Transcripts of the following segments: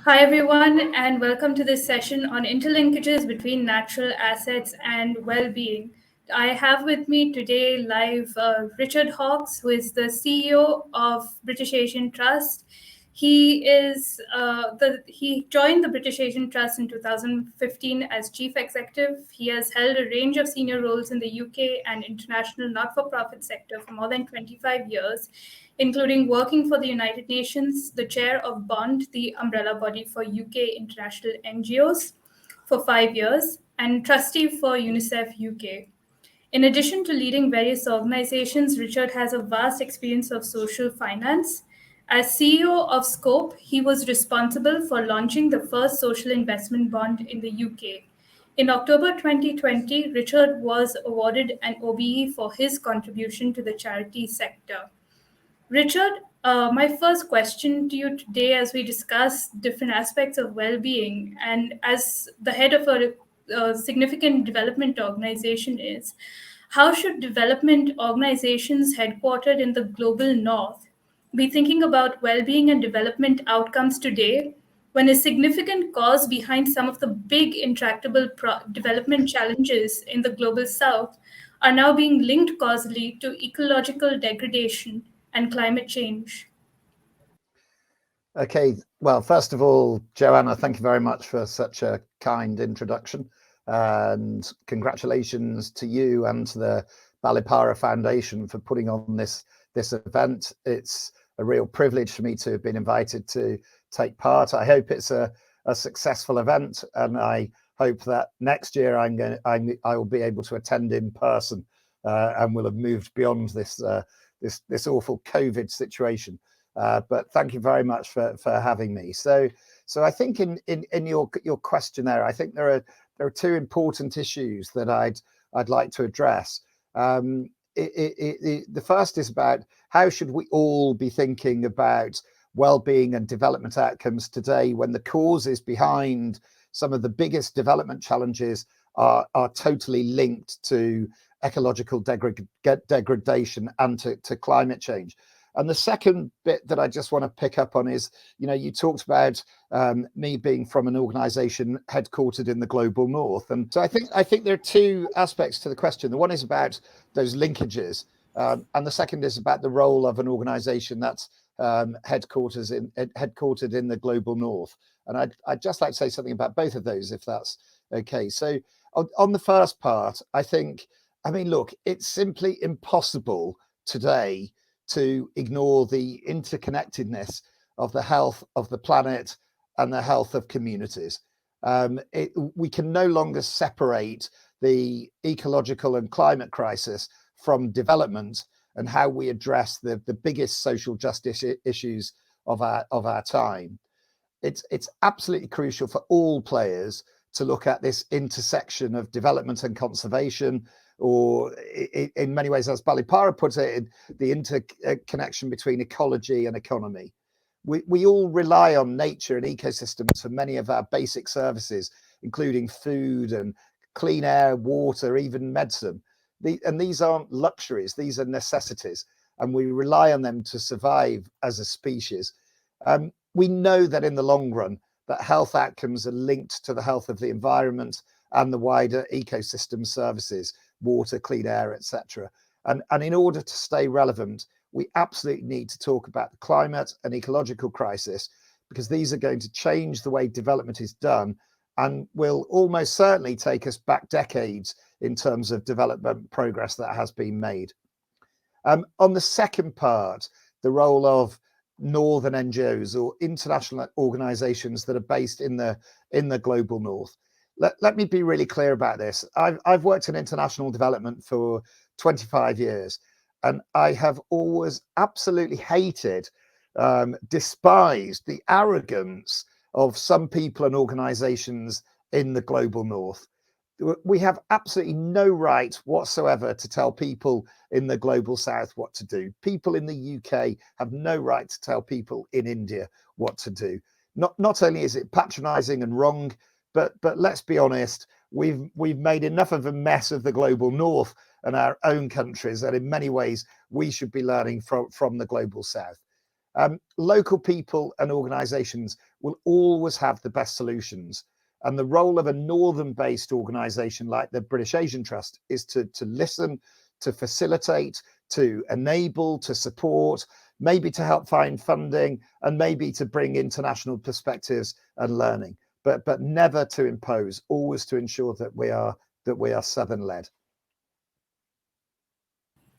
Hi, everyone, and welcome to this session on interlinkages between natural assets and well-being. I have with me today live Richard Hawkes, who is the CEO of British Asian Trust. He joined the British Asian Trust in 2015 as chief executive. He has held a range of senior roles in the UK and international not-for-profit sector for more than 25 years, including working for the United Nations, the chair of BOND, the umbrella body for UK international NGOs, for 5 years, and trustee for UNICEF UK. In addition to leading various organizations, Richard has a vast experience of social finance. As CEO of Scope, he was responsible for launching the first social investment bond in the UK. In October 2020, Richard was awarded an OBE for his contribution to the charity sector. Richard, my first question to you today, as we discuss different aspects of well being, and as the head of a significant development organization, is how should development organizations headquartered in the global north be thinking about well being and development outcomes today when a significant cause behind some of the big intractable development challenges in the global south are now being linked causally to ecological degradation and climate change? Okay, well, first of all, Joanna, thank you very much for such a kind introduction. And congratulations to you and to the Balipara Foundation for putting on this event. It's a real privilege for me to have been invited to take part. I hope it's a successful event, and I hope that next year I will be able to attend in person, and will have moved beyond this awful COVID situation. But thank you very much for having me. So I think in your question there, I think there are two important issues that I'd like to address. The first is about how should we all be thinking about well-being and development outcomes today when the causes behind some of the biggest development challenges are totally linked to ecological degradation and to climate change. And the second bit that I just want to pick up on is, you talked about me being from an organization headquartered in the global north. And so I think there are two aspects to the question. The one is about those linkages. And the second is about the role of an organization that's headquartered in the global north. And I'd just like to say something about both of those, if that's okay. So on the first part, look, it's simply impossible today to ignore the interconnectedness of the health of the planet and the health of communities. We can no longer separate the ecological and climate crisis from development and how we address the biggest social justice issues of our time. It's absolutely crucial for all players to look at this intersection of development and conservation, or in many ways, as Balipara puts it, the interconnection between ecology and economy. We all rely on nature and ecosystems for many of our basic services, including food and clean air, water, even medicine. And these aren't luxuries, these are necessities, and we rely on them to survive as a species. We know that in the long run, that health outcomes are linked to the health of the environment and the wider ecosystem services, water, clean air, etc. And in order to stay relevant, we absolutely need to talk about the climate and ecological crisis, because these are going to change the way development is done and will almost certainly take us back decades in terms of development progress that has been made. On the second part, the role of northern NGOs or international organizations that are based in the global north. Let me be really clear about this. I've worked in international development for 25 years, and I have always absolutely hated, despised the arrogance of some people and organizations in the global north. We have absolutely no right whatsoever to tell people in the global south what to do. People in the UK have no right to tell people in India what to do. Not only is it patronizing and wrong, but let's be honest, we've made enough of a mess of the global north and our own countries that in many ways we should be learning from the global south. Local people and organisations will always have the best solutions. And the role of a northern-based organisation like the British Asian Trust is to listen, to facilitate, to enable, to support, maybe to help find funding, and maybe to bring international perspectives and learning, but never to impose, always to ensure that we are Southern-led.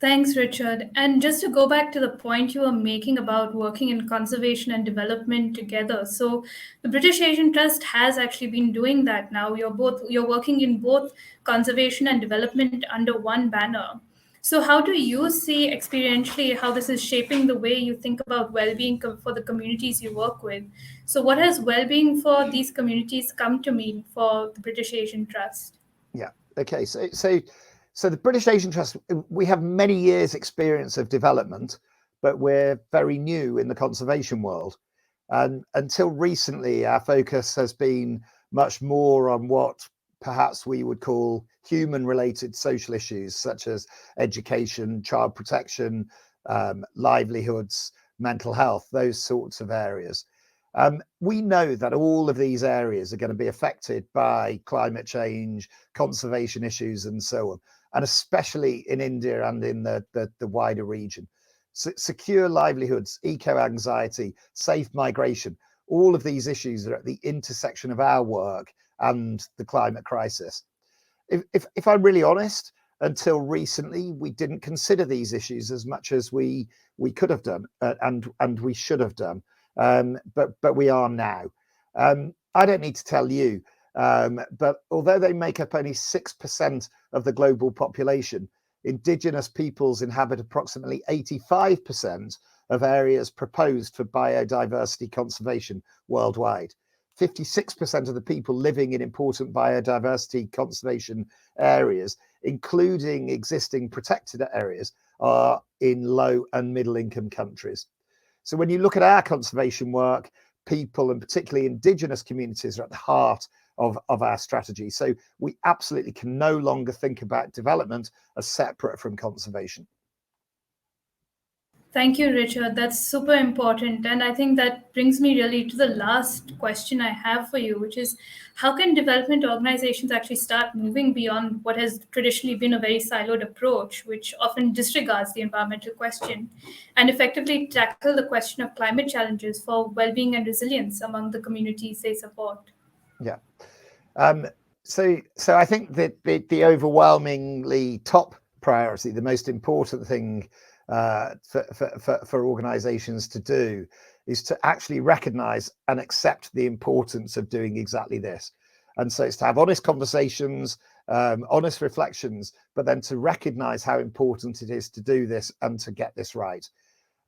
Thanks, Richard. And just to go back to the point you were making about working in conservation and development together. So the British Asian Trust has actually been doing that now. You're working in both conservation and development under one banner. So how do you see experientially how this is shaping the way you think about well-being for the communities you work with? So what has well-being for these communities come to mean for the British Asian Trust? Yeah. Okay. So the British Asian Trust, we have many years' experience of development, but we're very new in the conservation world. And until recently, our focus has been much more on what perhaps we would call human-related social issues, such as education, child protection, livelihoods, mental health, those sorts of areas. We know that all of these areas are going to be affected by climate change, conservation issues, and so on, and especially in India and in the wider region. Secure livelihoods, eco-anxiety, safe migration, all of these issues are at the intersection of our work and the climate crisis. If I'm really honest, until recently, we didn't consider these issues as much as we could have done and we should have done. But we are now. I don't need to tell you, but although they make up only 6% of the global population, Indigenous peoples inhabit approximately 85% of areas proposed for biodiversity conservation worldwide. 56% of the people living in important biodiversity conservation areas, including existing protected areas, are in low and middle income countries. So when you look at our conservation work, people and particularly Indigenous communities are at the heart of our strategy. So we absolutely can no longer think about development as separate from conservation. Thank you, Richard. That's super important. And I think that brings me really to the last question I have for you, which is how can development organizations actually start moving beyond what has traditionally been a very siloed approach, which often disregards the environmental question, and effectively tackle the question of climate challenges for well-being and resilience among the communities they support? Yeah. So I think that the overwhelmingly top priority, the most important thing for organizations to do is to actually recognize and accept the importance of doing exactly this. And so it's to have honest conversations, honest reflections, but then to recognize how important it is to do this and to get this right.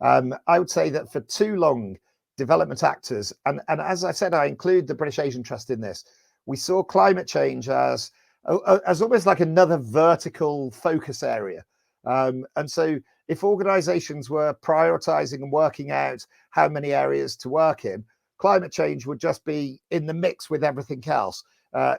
I would say that for too long, development actors, and as I said, I include the British Asian Trust in this, we saw climate change as almost like another vertical focus area. And so if organizations were prioritizing and working out how many areas to work in, climate change would just be in the mix with everything else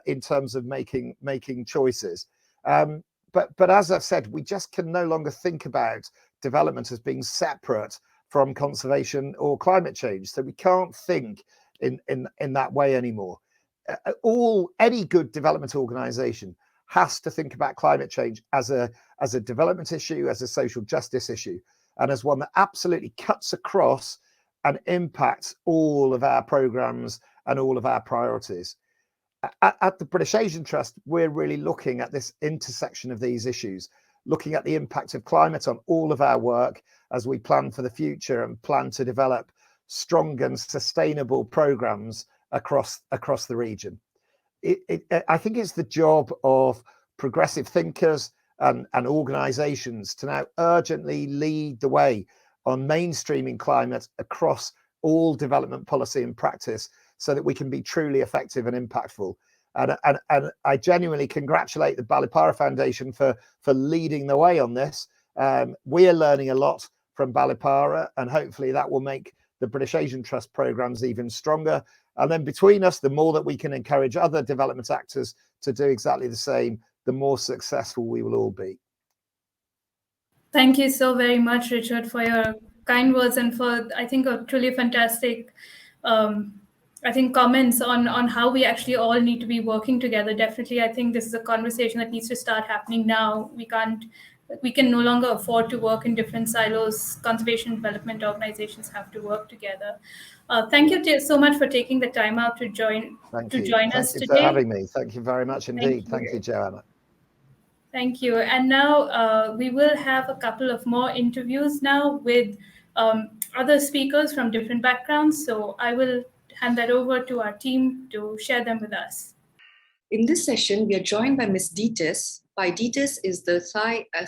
in terms of making choices. But as I've said, we just can no longer think about development as being separate from conservation or climate change. So we can't think in that way anymore. Any good development organization has to think about climate change as a development issue, as a social justice issue, and as one that absolutely cuts across and impacts all of our programs and all of our priorities. At the British Asian Trust, we're really looking at this intersection of these issues, looking at the impact of climate on all of our work as we plan for the future and plan to develop strong and sustainable programs across the region. I think it's the job of progressive thinkers and organizations to now urgently lead the way on mainstreaming climate across all development policy and practice so that we can be truly effective and impactful. And I genuinely congratulate the Balipara Foundation for leading the way on this. We are learning a lot from Balipara, and hopefully that will make the British Asian Trust programs even stronger. And then between us, the more that we can encourage other development actors to do exactly the same, the more successful we will all be. Thank you so very much, Richard, for your kind words and for, I think, a truly fantastic, I think, comments on how we actually all need to be working together. Definitely, I think this is a conversation that needs to start happening now. We can no longer afford to work in different silos. Conservation development organizations have to work together. Thank you so much for taking the time out to join Thank to you. join Thank us you for today. having me. Thank you very much indeed. Thank you, Joanna. Thank you. And now we will have a couple of more interviews now with other speakers from different backgrounds. So I will hand that over to our team to share them with us. In this session, we are joined by Ms. Deetes. Deetes is the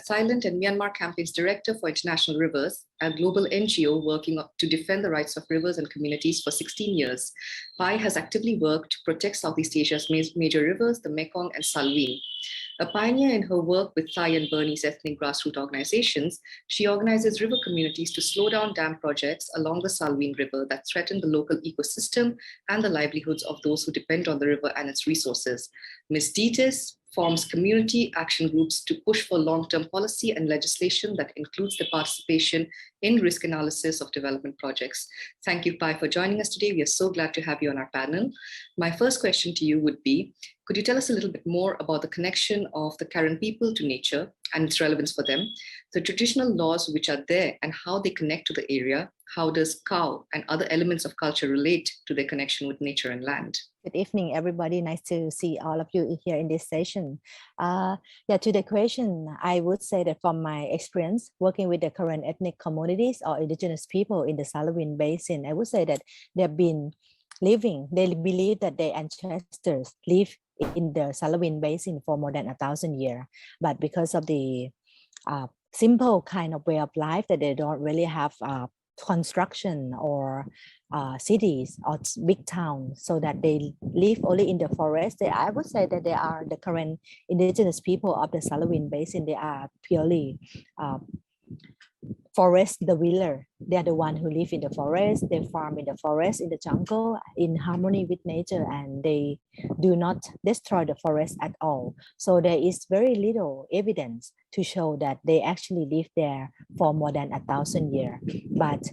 Thailand and Myanmar Campaigns Director for International Rivers, a global NGO working to defend the rights of rivers and communities for 16 years. Pai has actively worked to protect Southeast Asia's major rivers, the Mekong and Salween. A pioneer in her work with Thai and Burmese ethnic grassroots organizations, she organizes river communities to slow down dam projects along the Salween River that threaten the local ecosystem and the livelihoods of those who depend on the river and its resources. Ms. Deetes forms community action groups to push for long-term policy and legislation that includes the participation in risk analysis of development projects. Thank you, Pai, for joining us today. We are so glad to have you on our panel. My first question to you would be, could you tell us a little bit more about the connection of the Karen people to nature and its relevance for them, the traditional laws which are there and how they connect to the area? How does cow and other elements of culture relate to their connection with nature and land? Good evening, everybody. Nice to see all of you here in this session. To the question, I would say that from my experience working with the current ethnic communities or indigenous people in the Salween Basin, I would say that they've been living, they believe that their ancestors live in the Salween Basin for more than 1,000 years. But because of the simple kind of way of life that they don't really have construction or cities or big towns, so that they live only in the forest. I would say that they are the current indigenous people of the Salween Basin. They are purely forest dweller. They are the one who live in the forest. They farm in the forest, in the jungle, in harmony with nature, and they do not destroy the forest at all. So there is very little evidence to show that they actually live there for more than 1,000 years. But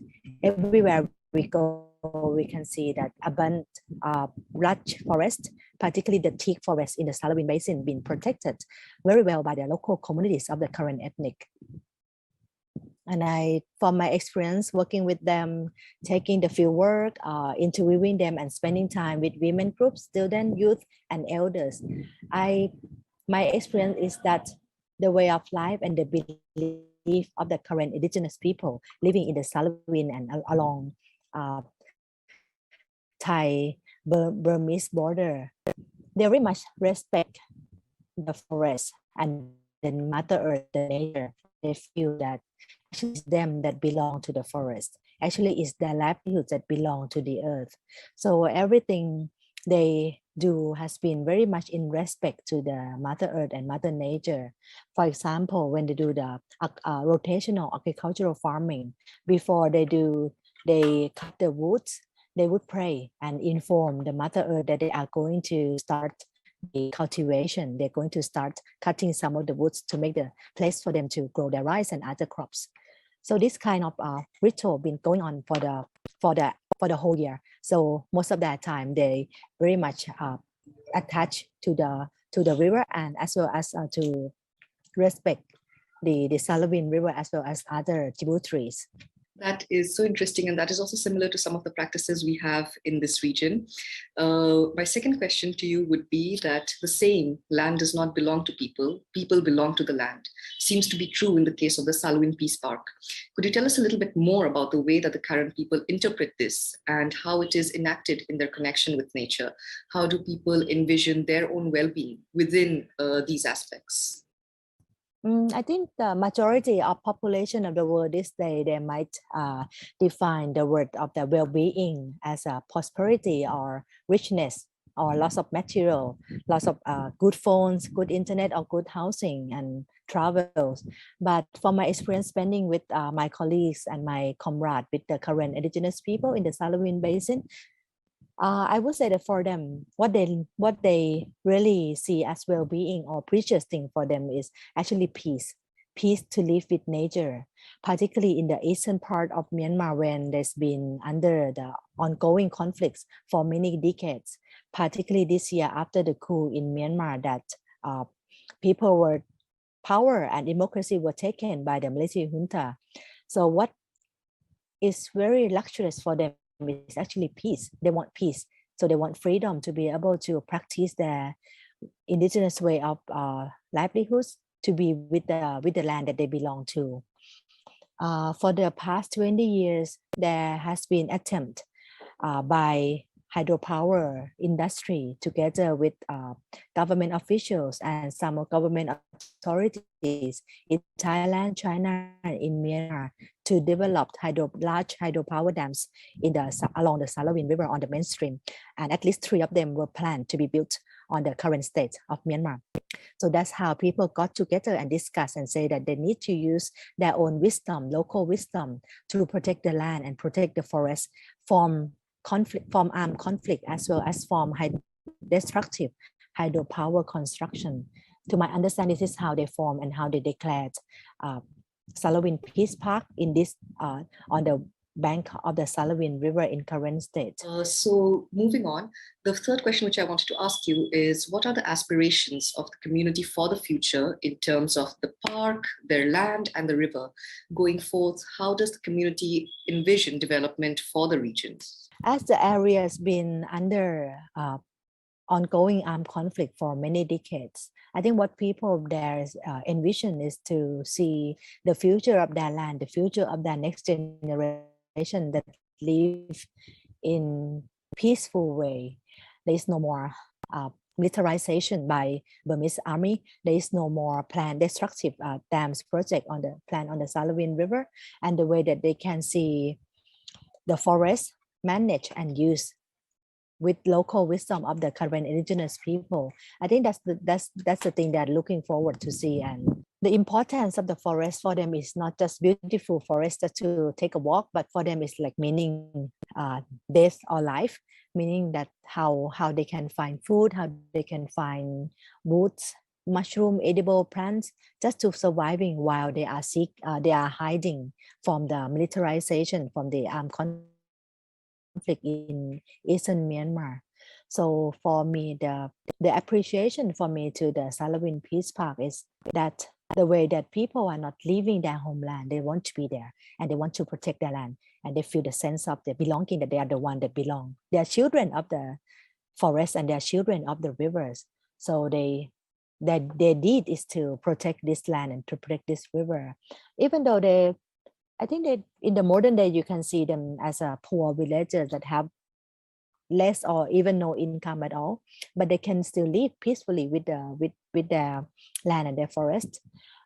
everywhere we go, we can see that abundant large forest, particularly the teak forest in the Salween Basin, being protected very well by the local communities of the current ethnic. And from my experience working with them, taking the field work, interviewing them and spending time with women groups, students, youth, and elders, my experience is that the way of life and the belief of the current indigenous people living in the Salween and along Thai Burmese border, they very much respect the forest and the Mother Earth, the nature. They feel that actually it's them that belong to the forest. Actually, it's their livelihoods that belong to the earth. So everything they do has been very much in respect to the Mother Earth and Mother Nature. For example, when they do the rotational agricultural farming, before they cut the woods, they would pray and inform the Mother Earth that they are going to start the cultivation. They're going to start cutting some of the woods to make the place for them to grow their rice and other crops. So this kind of ritual been going on for the whole year. So most of that time they very much attached to the river, and as well as to respect the Salween River as well as other tributaries. That is so interesting, and that is also similar to some of the practices we have in this region. My second question to you would be that the saying, land does not belong to people, people belong to the land, seems to be true in the case of the Salween Peace Park. Could you tell us a little bit more about the way that the Karen people interpret this and how it is enacted in their connection with nature? How do people envision their own well-being within these aspects? I think the majority of population of the world this day, they might define the word of the well-being as a prosperity or richness or lots of material, lots of good phones, good internet, or good housing and travels. But from my experience spending with my colleagues and my comrades with the current indigenous people in the Salween Basin, I would say that for them, what they really see as well-being or precious thing for them is actually peace. peace to live with nature, particularly in the eastern part of Myanmar when there's been under the ongoing conflicts for many decades, particularly this year after the coup in Myanmar that people were power and democracy were taken by the military junta. So what is very luxurious for them is actually peace. They want peace. So they want freedom to be able to practice their indigenous way of livelihoods, to be with the land that they belong to. For the past 20 years, there has been attempt by hydropower industry together with government officials and some government authorities in Thailand, China, and in Myanmar to develop large hydropower dams along the Salawin River on the mainstream. And at least 3 of them were planned to be built on the current state of Myanmar. So that's how people got together and discuss and say that they need to use their own wisdom, local wisdom, to protect the land and protect the forest from armed conflict, as well as from destructive hydropower construction. To my understanding, this is how they formed and how they declared Salawin Peace Park in this on the bank of the Salawin River in current state. So moving on, the third question which I wanted to ask you is, what are the aspirations of the community for the future in terms of the park, their land, and the river? Going forth, how does the community envision development for the regions? As the area has been under ongoing armed conflict for many decades, I think what people there envision is to see the future of their land, the future of their next generation that live in peaceful way. There is no more militarization by Burmese army. There is no more planned destructive dams project on the Salawin River, and the way that they can see the forest managed and used with local wisdom of the current indigenous people. I think that's the thing they're looking forward to see. And the importance of the forest for them is not just beautiful forest to take a walk, but for them it's like meaning death or life, meaning that how they can find food, how they can find woods, mushroom, edible plants, just to surviving while they are hiding from the militarization, from the armed conflict in eastern Myanmar. So for me, the appreciation for me to the Salawin Peace Park is that the way that people are not leaving their homeland, they want to be there and they want to protect their land, and they feel the sense of the belonging, that they are the one that belong. They are children of the forest and they are children of the rivers. So their deed is to protect this land and to protect this river, even though I think that in the modern day, you can see them as a poor villagers that have less or even no income at all, but they can still live peacefully with their land and their forest.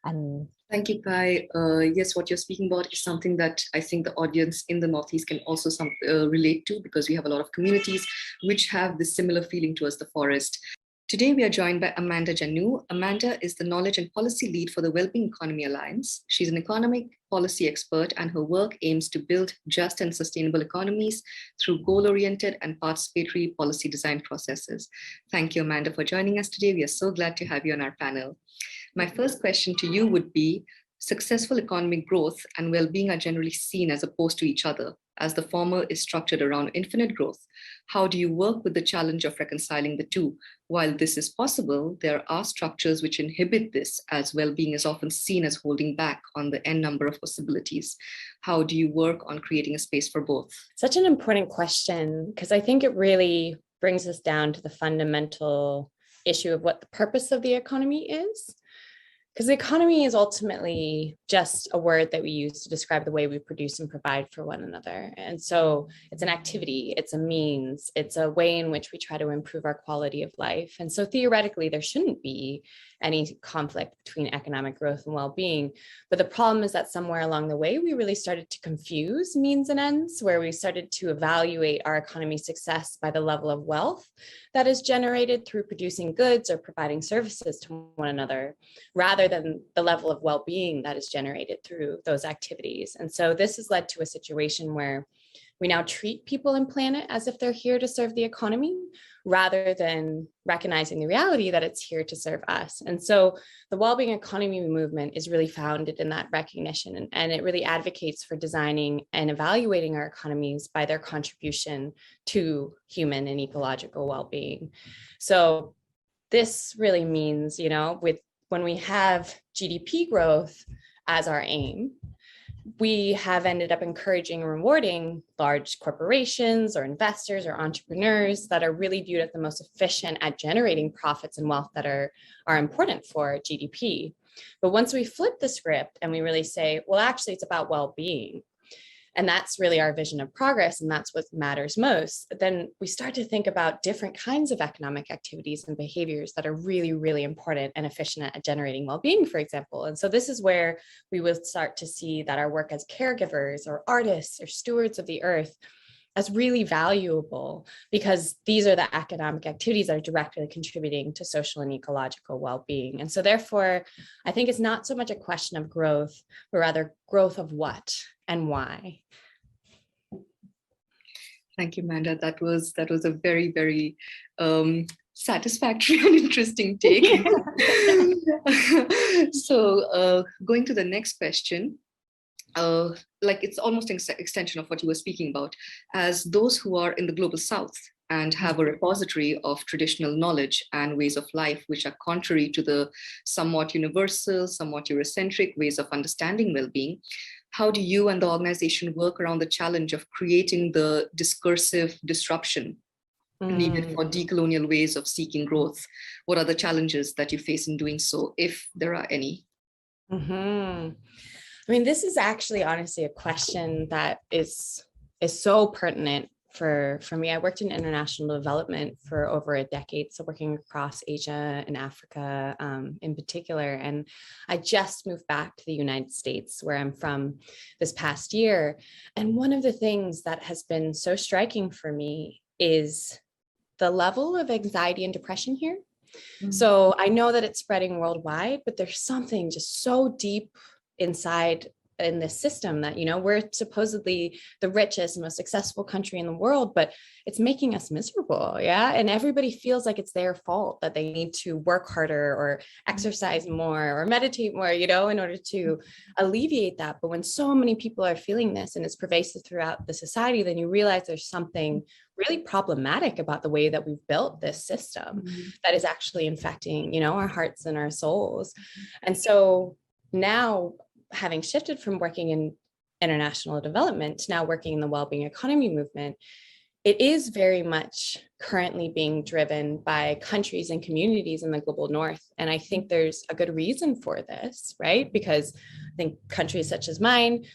And thank you, Kai. Yes, what you're speaking about is something that I think the audience in the Northeast can also relate to, because we have a lot of communities which have this similar feeling towards the forest. Today, we are joined by Amanda Janoo. Amanda is the Knowledge and Policy Lead for the Wellbeing Economy Alliance. She's an economic policy expert, and her work aims to build just and sustainable economies through goal-oriented and participatory policy design processes. Thank you, Amanda, for joining us today. We are so glad to have you on our panel. My first question to you would be, successful economic growth and well-being are generally seen as opposed to each other, as the former is structured around infinite growth. How do you work with the challenge of reconciling the two? While this is possible, there are structures which inhibit this, as well-being is often seen as holding back on the n number of possibilities. How do you work on creating a space for both? Such an important question, because I think it really brings us down to the fundamental issue of what the purpose of the economy is. Because the economy is ultimately just a word that we use to describe the way we produce and provide for one another. And so it's an activity, it's a means, it's a way in which we try to improve our quality of life. And so theoretically, there shouldn't be any conflict between economic growth and well-being. But the problem is that somewhere along the way, we really started to confuse means and ends, where we started to evaluate our economy's success by the level of wealth that is generated through producing goods or providing services to one another, rather than the level of well-being that is generated through those activities. And so this has led to a situation where we now treat people and planet as if they're here to serve the economy, rather than recognizing the reality that it's here to serve us. And so the Wellbeing Economy movement is really founded in that recognition, and it really advocates for designing and evaluating our economies by their contribution to human and ecological well-being. So this really means, when we have GDP growth as our aim, we have ended up encouraging and rewarding large corporations or investors or entrepreneurs that are really viewed as the most efficient at generating profits and wealth that are important for GDP. But once we flip the script and we really say, well, actually, it's about well-being, and that's really our vision of progress, and that's what matters most, then we start to think about different kinds of economic activities and behaviors that are really, really important and efficient at generating well-being, for example. And so this is where we will start to see that our work as caregivers or artists or stewards of the earth as really valuable, because these are the economic activities that are directly contributing to social and ecological well-being. And so therefore, I think it's not so much a question of growth, but rather growth of what and why. Thank you, Amanda. That was a very, very satisfactory and interesting take. So going to the next question, it's almost an extension of what you were speaking about. As those who are in the global south and have a repository of traditional knowledge and ways of life which are contrary to the somewhat universal, somewhat Eurocentric ways of understanding well-being, how do you and the organization work around the challenge of creating the discursive disruption needed for decolonial ways of seeking growth? What are the challenges that you face in doing so, if there are any? I mean, this is actually honestly a question that is so pertinent for me. I worked in international development for over a decade, so working across Asia and Africa in particular. And I just moved back to the United States, where I'm from, this past year. And one of the things that has been so striking for me is the level of anxiety and depression here. So I know that it's spreading worldwide, but there's something just so deep inside in this system that, we're supposedly the richest and most successful country in the world, but it's making us miserable. Yeah. And everybody feels like it's their fault, that they need to work harder or exercise more or meditate more, in order to alleviate that. But when so many people are feeling this and it's pervasive throughout the society, then you realize there's something really problematic about the way that we've built this system that is actually infecting, our hearts and our souls. And so now, having shifted from working in international development to now working in the Wellbeing Economy movement, it is very much currently being driven by countries and communities in the global north. And I think there's a good reason for this, right? Because I think countries such as mine,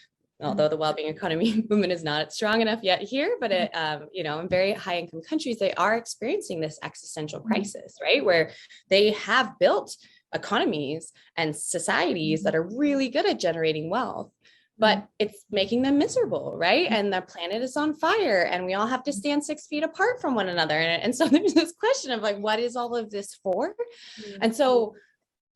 although the Wellbeing Economy movement is not strong enough yet here, but in very high income countries, they are experiencing this existential crisis, right? Where they have built economies and societies that are really good at generating wealth, but it's making them miserable, right? And the planet is on fire and we all have to stand 6 feet apart from one another. And so there's this question of what is all of this for? And so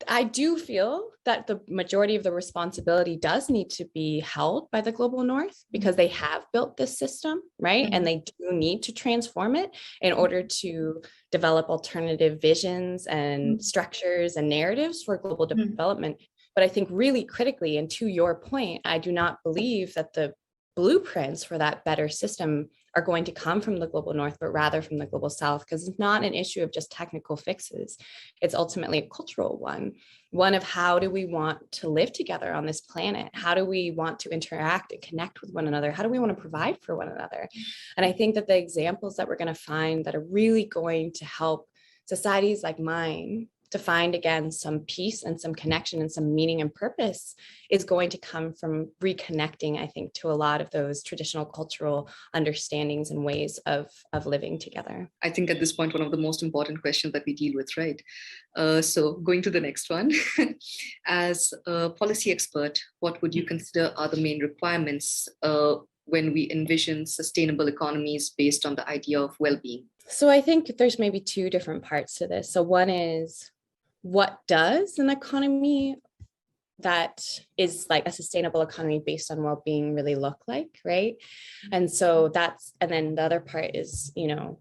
I do feel that the majority of the responsibility does need to be held by the global north, because they have built this system, right? And they do need to transform it in order to develop alternative visions and structures and narratives for global development. But I think really critically, and to your point, I do not believe that the blueprints for that better system are going to come from the global north, but rather from the global south, because it's not an issue of just technical fixes. It's ultimately a cultural one of how do we want to live together on this planet? How do we want to interact and connect with one another? How do we want to provide for one another? And I think that the examples that we're going to find that are really going to help societies like mine to find, again, some peace and some connection and some meaning and purpose is going to come from reconnecting, I think, to a lot of those traditional cultural understandings and ways of living together. I think at this point, one of the most important questions that we deal with, right? So going to the next one, as a policy expert, what would you consider are the main requirements when we envision sustainable economies based on the idea of well-being? So I think there's maybe two different parts to this. So one is, what does an economy that is like a sustainable economy based on well-being really look like, right? And so and then the other part is, you know,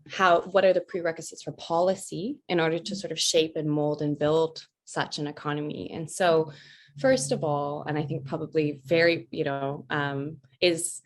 what are the prerequisites for policy in order to sort of shape and mold and build such an economy? And so first of all, and I think probably very, you know, is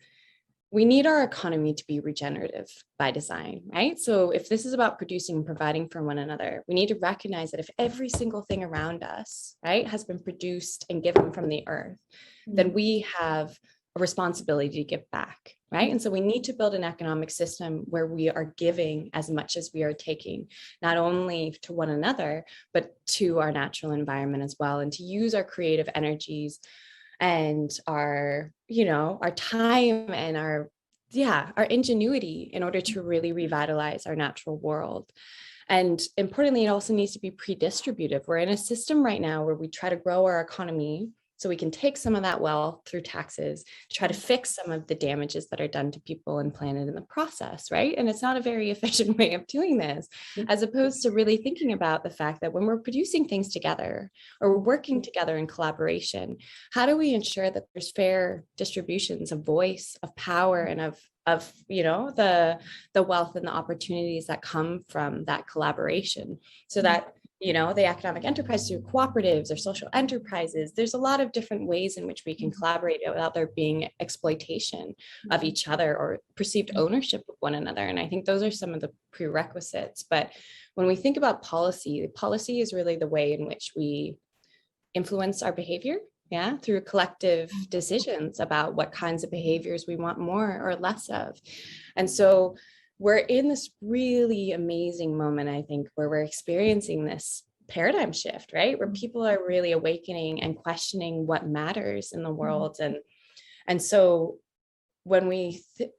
we need our economy to be regenerative by design, right? So if this is about producing and providing for one another, we need to recognize that if every single thing around us, right, has been produced and given from the earth, then we have a responsibility to give back, right? And so we need to build an economic system where we are giving as much as we are taking, not only to one another, but to our natural environment as well, and to use our creative energies and our, you know, our time and our ingenuity in order to really revitalize our natural world. And importantly, it also needs to be pre-distributive. We're in a system right now where we try to grow our economy so we can take some of that wealth through taxes to try to fix some of the damages that are done to people and planet in the process, right? And it's not a very efficient way of doing this, as opposed to really thinking about the fact that when we're producing things together or we're working together in collaboration, how do we ensure that there's fair distributions of voice, of power, and of you know, the wealth and the opportunities that come from that collaboration, so that, you know, the economic enterprise through cooperatives or social enterprises, there's a lot of different ways in which we can collaborate without there being exploitation of each other or perceived ownership of one another. And I think those are some of the prerequisites. But when we think about policy is really the way in which we influence our behavior, through collective decisions about what kinds of behaviors we want more or less of. And so we're in this really amazing moment, I think, where we're experiencing this paradigm shift, right? Where people are really awakening and questioning what matters in the world. And so when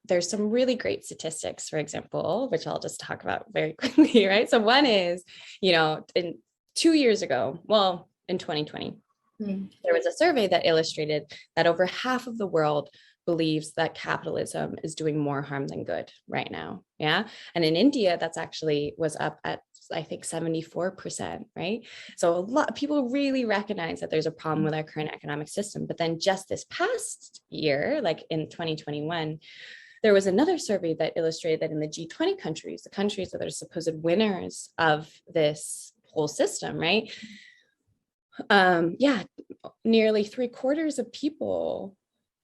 there's some really great statistics, for example, which I'll just talk about very quickly, right? So one is, you know, 2 years ago, well, in 2020, there was a survey that illustrated that over half of the world believes that capitalism is doing more harm than good right now. Yeah. And in India, that's actually was up at, I think, 74%, right? So a lot of people really recognize that there's a problem with our current economic system. But then just this past year, like in 2021, there was another survey that illustrated that in the G20 countries, the countries that are supposed winners of this whole system, right? Nearly 3/4 of people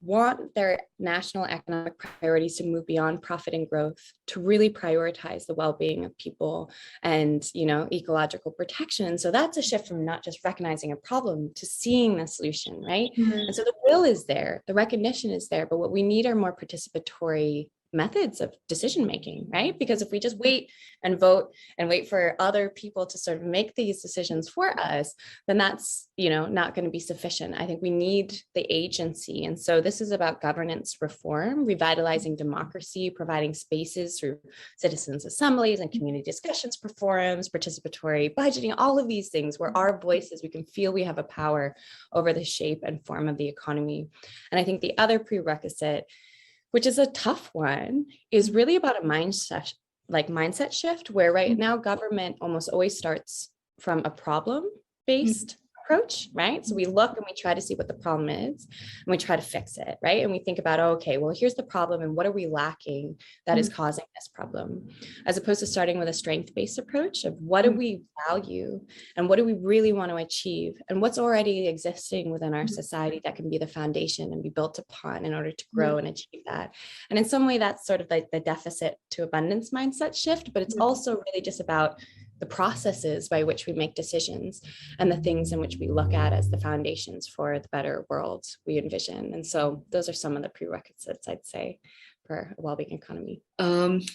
want their national economic priorities to move beyond profit and growth, to really prioritize the well-being of people and, you know, ecological protection. So that's a shift from not just recognizing a problem to seeing the solution, right? And so the will is there, the recognition is there, but what we need are more participatory methods of decision making, right? Because if we just wait and vote and wait for other people to sort of make these decisions for us, then that's, you know, not going to be sufficient. I think we need the agency. And so this is about governance reform, revitalizing democracy, providing spaces through citizens' assemblies and community discussions, forums, participatory budgeting, all of these things where our voices, we can feel we have a power over the shape and form of the economy. And I think the other prerequisite, which is a tough one, is really about a mindset shift, where right now government almost always starts from a problem-based approach, right? So we look and we try to see what the problem is and we try to fix it, right? And we think about, okay, well, here's the problem and what are we lacking that is causing this problem? As opposed to starting with a strength-based approach of what do we value and what do we really want to achieve and what's already existing within our society that can be the foundation and be built upon in order to grow and achieve that. And in some way, that's sort of like the deficit to abundance mindset shift, but it's also really just about the processes by which we make decisions and the things in which we look at as the foundations for the better world we envision. And so those are some of the prerequisites, I'd say, for a well-being economy.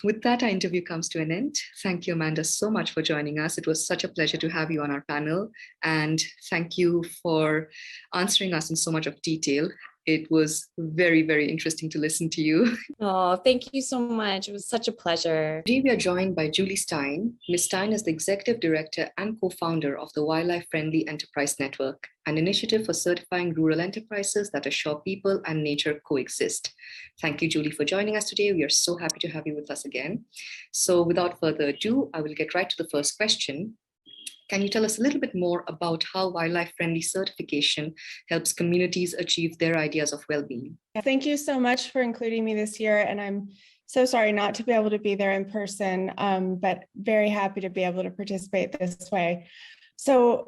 With that, our interview comes to an end. Thank you, Amanda, so much for joining us. It was such a pleasure to have you on our panel. And thank you for answering us in so much of detail. It was very, very interesting to listen to you. Oh, thank you so much. It was such a pleasure. Today, we are joined by Julie Stein. Ms. Stein is the Executive Director and co-founder of the Wildlife Friendly Enterprise Network, an initiative for certifying rural enterprises that assure people and nature coexist. Thank you, Julie, for joining us today. We are so happy to have you with us again. So without further ado, I will get right to the first question. Can you tell us a little bit more about how wildlife-friendly certification helps communities achieve their ideas of well-being? Thank you so much for including me this year, and I'm so sorry not to be able to be there in person, but very happy to be able to participate this way. So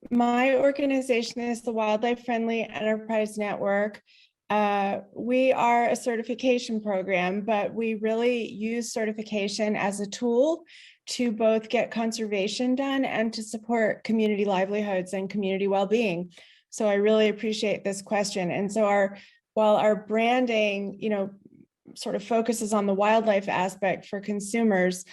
my organization is the Wildlife Friendly Enterprise Network. We are a certification program, but we really use certification as a tool to both get conservation done and to support community livelihoods and community well-being. So I really appreciate this question. And so while our branding, sort of focuses on the wildlife aspect for consumers,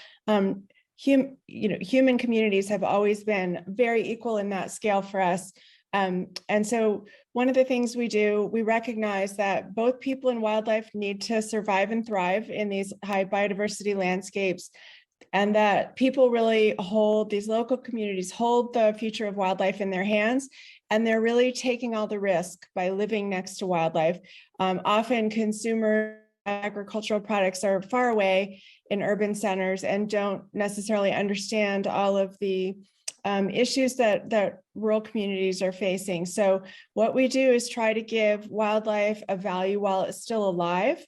human communities have always been very equal in that scale for us. And so one of the things we do, we recognize that both people and wildlife need to survive and thrive in these high biodiversity landscapes, and that people really these local communities hold the future of wildlife in their hands, and they're really taking all the risk by living next to wildlife. Often consumer agricultural products are far away in urban centers and don't necessarily understand all of the issues that rural communities are facing. So what we do is try to give wildlife a value while it's still alive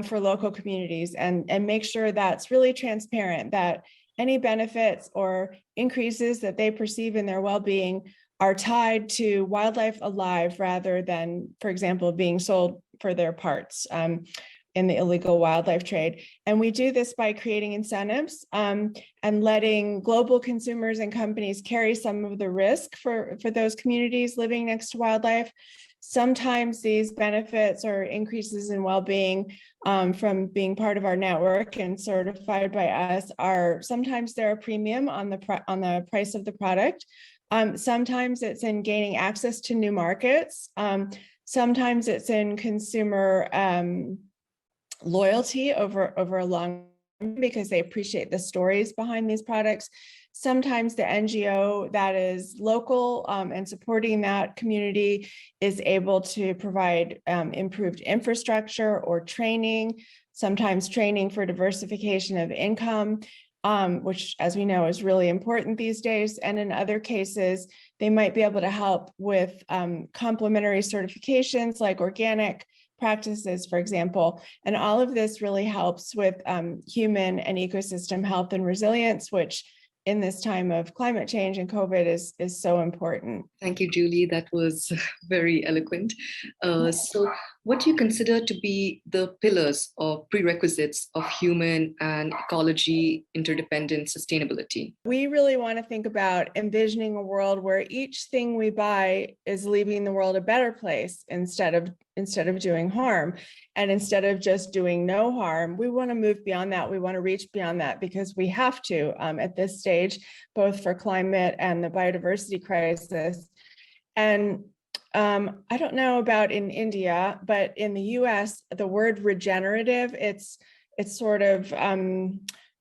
for local communities, and make sure that's really transparent, that any benefits or increases that they perceive in their well-being are tied to wildlife alive rather than, for example, being sold for their parts in the illegal wildlife trade. And we do this by creating incentives and letting global consumers and companies carry some of the risk for those communities living next to wildlife. Sometimes these benefits or increases in well-being from being part of our network and certified by us sometimes they're a premium on the price of the product. Sometimes it's in gaining access to new markets. Sometimes it's in consumer loyalty over a long time because they appreciate the stories behind these products. Sometimes the NGO that is local and supporting that community is able to provide improved infrastructure or training, sometimes training for diversification of income, which, as we know, is really important these days. And in other cases, they might be able to help with complementary certifications like organic practices, for example. And all of this really helps with human and ecosystem health and resilience, which in this time of climate change and COVID is so important. Thank you, Julie. That was very eloquent. So what do you consider to be the pillars or prerequisites of human and ecology interdependent sustainability? We really want to think about envisioning a world where each thing we buy is leaving the world a better place instead of doing harm. And instead of just doing no harm, we want to move beyond that. We want to reach beyond that because we have to at this stage, both for climate and the biodiversity crisis. And I don't know about in India, but in the US, the word regenerative, it's sort of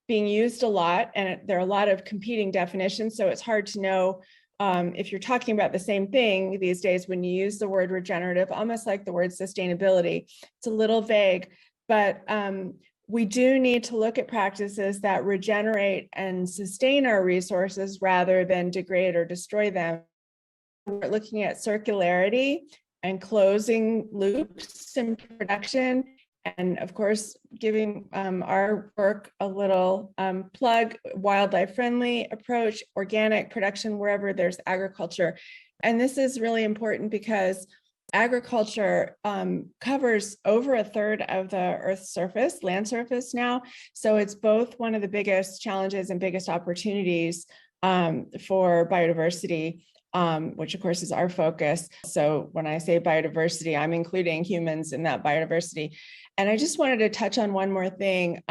being used a lot, and there are a lot of competing definitions. So it's hard to know if you're talking about the same thing these days when you use the word regenerative, almost like the word sustainability. It's a little vague, but we do need to look at practices that regenerate and sustain our resources rather than degrade or destroy them. We're looking at circularity and closing loops in production, and of course, giving our work a little plug, wildlife friendly approach, organic production wherever there's agriculture. And this is really important because agriculture covers over a third of the Earth's surface, land surface now. So it's both one of the biggest challenges and biggest opportunities for biodiversity, which of course is our focus. So when I say biodiversity, I'm including humans in that biodiversity. And I just wanted to touch on one more thing,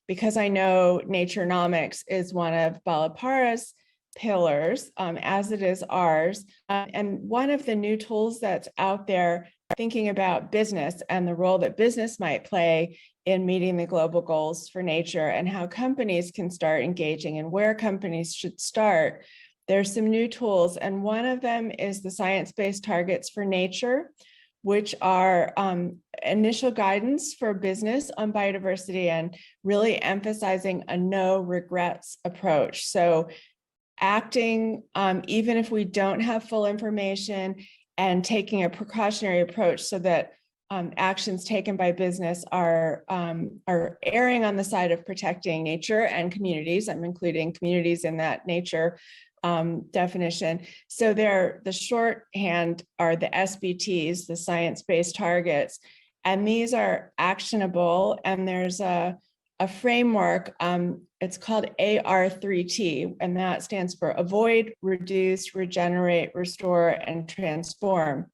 because I know naturenomics is one of Balipara's pillars, as it is ours. And one of the new tools that's out there thinking about business and the role that business might play in meeting the global goals for nature and how companies can start engaging and where companies should start. There's some new tools, and one of them is the science-based targets for nature, which are initial guidance for business on biodiversity and really emphasizing a no regrets approach. So acting, even if we don't have full information, and taking a precautionary approach so that actions taken by business are erring on the side of protecting nature and communities. I'm including communities in that nature definition. So the shorthand are the SBTs, the science-based targets, and these are actionable. And there's a framework, it's called AR3T, and that stands for avoid, reduce, regenerate, restore, and transform.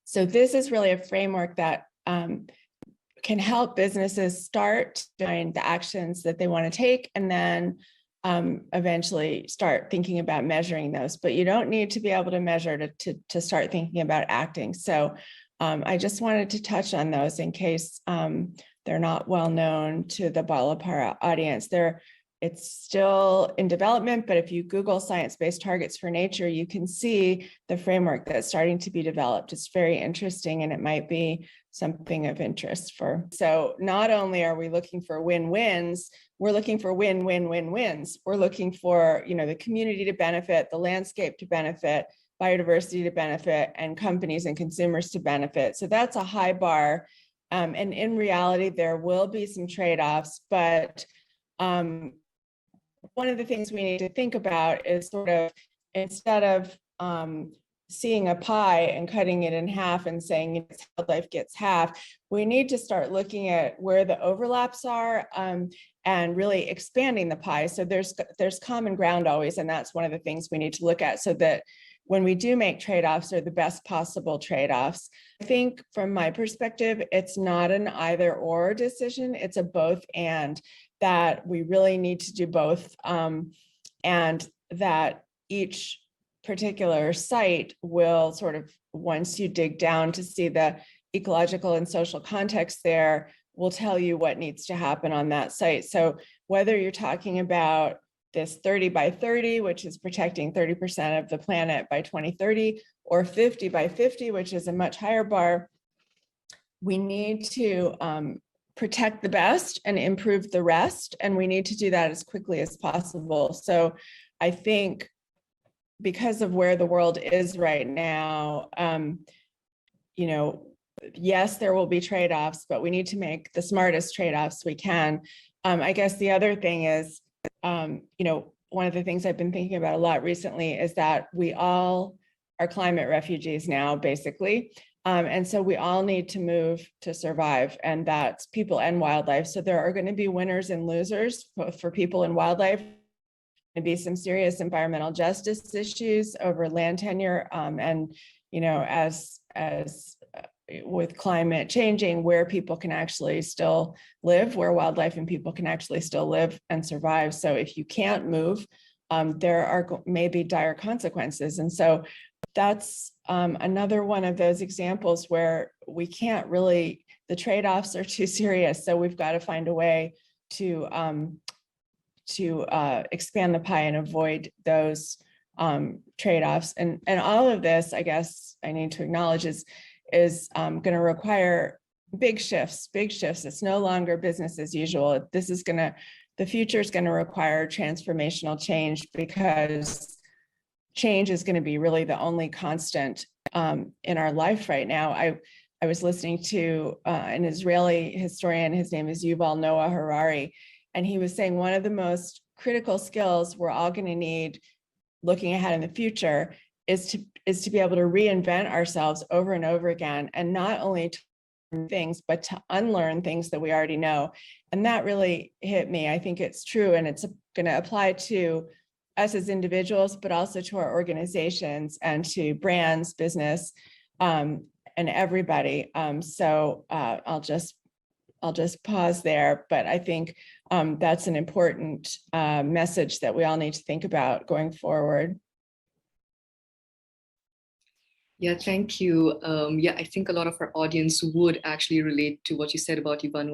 So this is really a framework that can help businesses start doing the actions that they want to take, and then eventually start thinking about measuring those. But you don't need to be able to measure to start thinking about acting. So I just wanted to touch on those in case they're not well known to the Balipara audience. It's still in development, but if you Google science-based targets for nature, you can see the framework that's starting to be developed. It's very interesting, and it might be something of interest for. So not only are we looking for win-wins, we're looking for win-win-win-wins. We're looking for, the community to benefit, the landscape to benefit, biodiversity to benefit, and companies and consumers to benefit. So that's a high bar. And in reality, there will be some trade-offs, but one of the things we need to think about is sort of, instead of seeing a pie and cutting it in half and saying wildlife gets half, we need to start looking at where the overlaps are and really expanding the pie. So there's common ground always, and that's one of the things we need to look at, so that when we do make trade-offs, they're the best possible trade-offs. I think from my perspective, it's not an either or decision, it's a both and, that we really need to do both, and that each particular site will sort of, once you dig down to see the ecological and social context there, will tell you what needs to happen on that site. So whether you're talking about this 30 by 30, which is protecting 30% of the planet by 2030, or 50 by 50, which is a much higher bar, we need to protect the best and improve the rest. And we need to do that as quickly as possible. So I think because of where the world is right now, yes, there will be trade-offs, but we need to make the smartest trade-offs we can. I guess the other thing is, one of the things I've been thinking about a lot recently is that we all are climate refugees now, basically. And so we all need to move to survive, and that's people and wildlife. So there are going to be winners and losers for people and wildlife. There'll be some serious environmental justice issues over land tenure, and as with climate changing, where people can actually still live, where wildlife and people can actually still live and survive. So if you can't move, there are maybe dire consequences. And so that's another one of those examples where we can't really, the trade-offs are too serious. So we've got to find a way to expand the pie and avoid those trade-offs. And all of this, I guess I need to acknowledge, is going to require big shifts. It's no longer business as usual. The future is going to require transformational change, because change is going to be really the only constant in our life right now. I was listening to an Israeli historian, his name is Yuval Noah Harari, and he was saying one of the most critical skills we're all going to need looking ahead in the future is to be able to reinvent ourselves over and over again, and not only to learn things, but to unlearn things that we already know. And that really hit me. I think it's true, and it's going to apply to us as individuals, but also to our organizations and to brands, business, and everybody. So I'll just pause there, but I think that's an important message that we all need to think about going forward. Yeah, thank you. I think a lot of our audience would actually relate to what you said about Yuval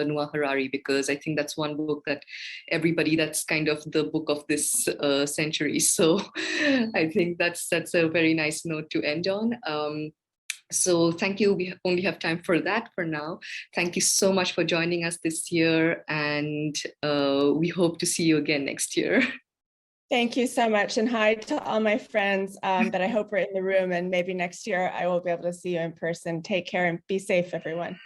Noah Harari, because I think that's one book that that's kind of the book of this century. So I think that's a very nice note to end on. So thank you. We only have time for that for now. Thank you so much for joining us this year, and we hope to see you again next year. Thank you so much. And hi to all my friends that I hope are in the room, and maybe next year I will be able to see you in person. Take care and be safe, everyone.